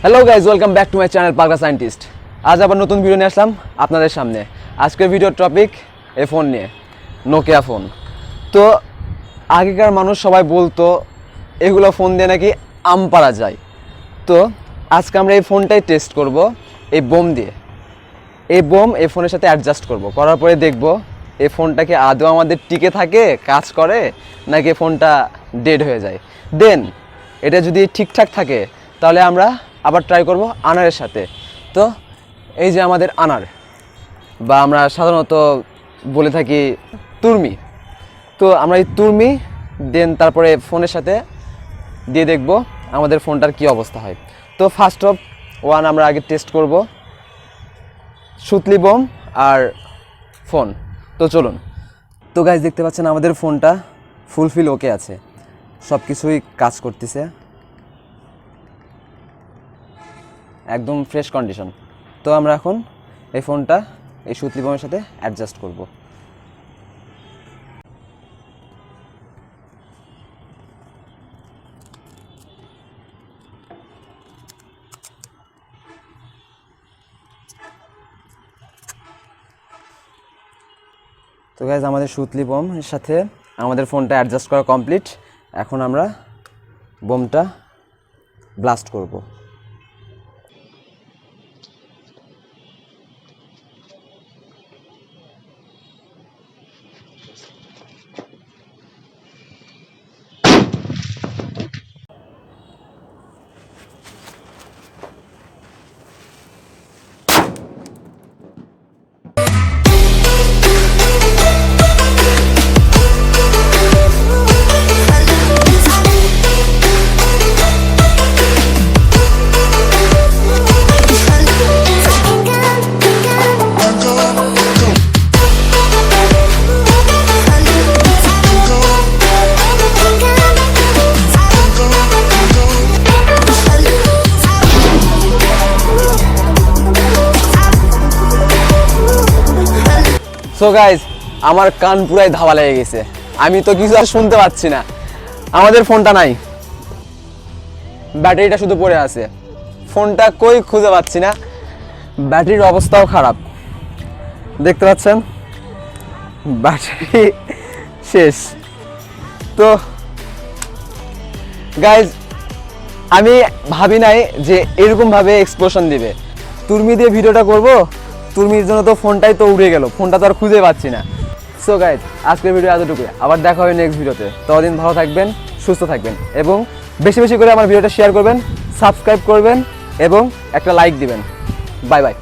Hello guys, welcome back to my channel পাগলা scientist. আজ আবার নতুন ভিডিও নিয়ে আসলাম আপনাদের সামনে। আজকের ভিডিওর টপিক এই ফোন নিয়ে, নোকিয়া ফোন। তো আগেকার মানুষ সবাই বলতো এগুলো ফোন দিয়ে নাকি আম পাড়া যায়। তো আজকে আমরা এই ফোনটাই টেস্ট করব এই বোম দিয়ে। এই বোম এই ফোনের সাথে অ্যাডজাস্ট করব, করার পরে দেখব এই ফোনটাকে আদৌ আমাদের টিকে থাকে, কাজ করে, নাকি ফোনটা ডেড হয়ে যায়। দেন এটা যদি ঠিকঠাক থাকে তাহলে আমরা আবার ট্রাই করব আনারের সাথে। তো এই যে আমাদের আনার, বা আমরা সাধারণত বলে থাকি তুরমি। তো আমরা এই তুরমি দেন তারপরে ফোনের সাথে দিয়ে দেখব আমাদের ফোনটার কি অবস্থা হয়। তো ফার্স্ট অফ ওয়ান আমরা আগে টেস্ট করব সুতলি বোম আর ফোন। তো চলুন। তো গাইজ দেখতে পাচ্ছেন আমাদের ফোনটা ফুলফিল ওকে আছে, সব কিছুই কাজ করতেছে, একদম ফ্রেশ কন্ডিশন। তো আমরা এখন এই ফোনটা এই সুতলি বোমের সাথে অ্যাডজাস্ট করব। তো গাইজ আমাদের সুতলি বোমের সাথে আমাদের ফোনটা অ্যাডজাস্ট করা কমপ্লিট। এখন আমরা বোমটা ব্লাস্ট করব। সো গাইজ আমার কান পুরাই ধাওয়া লেগে গেছে, আমি তো কিছু আর শুনতে পাচ্ছি না। আমাদের ফোনটা নাই, ব্যাটারিটা শুধু পড়ে আছে, ফোনটা কই খুঁজে পাচ্ছি না। ব্যাটারির অবস্থাও খারাপ, দেখতে পাচ্ছেন ব্যাটারি শেষ। তো গাইজ আমি ভাবি নাই যে এরকমভাবে এক্সপ্লোশন দিবে। তুরমি দিয়ে ভিডিওটা করব, তুরমির জন্য তো ফোনটাই তো উড়ে গেল, ফোনটা তো আর খুঁজে পাচ্ছি না। সো গাইজ আজকের ভিডিও এতটুকুই, আবার দেখা হবে নেক্সট ভিডিওতে। ততদিন ভালো থাকবেন, সুস্থ থাকবেন, এবং বেশি বেশি করে আমার ভিডিওটা শেয়ার করবেন, সাবস্ক্রাইব করবেন এবং একটা লাইক দিবেন। Bye bye.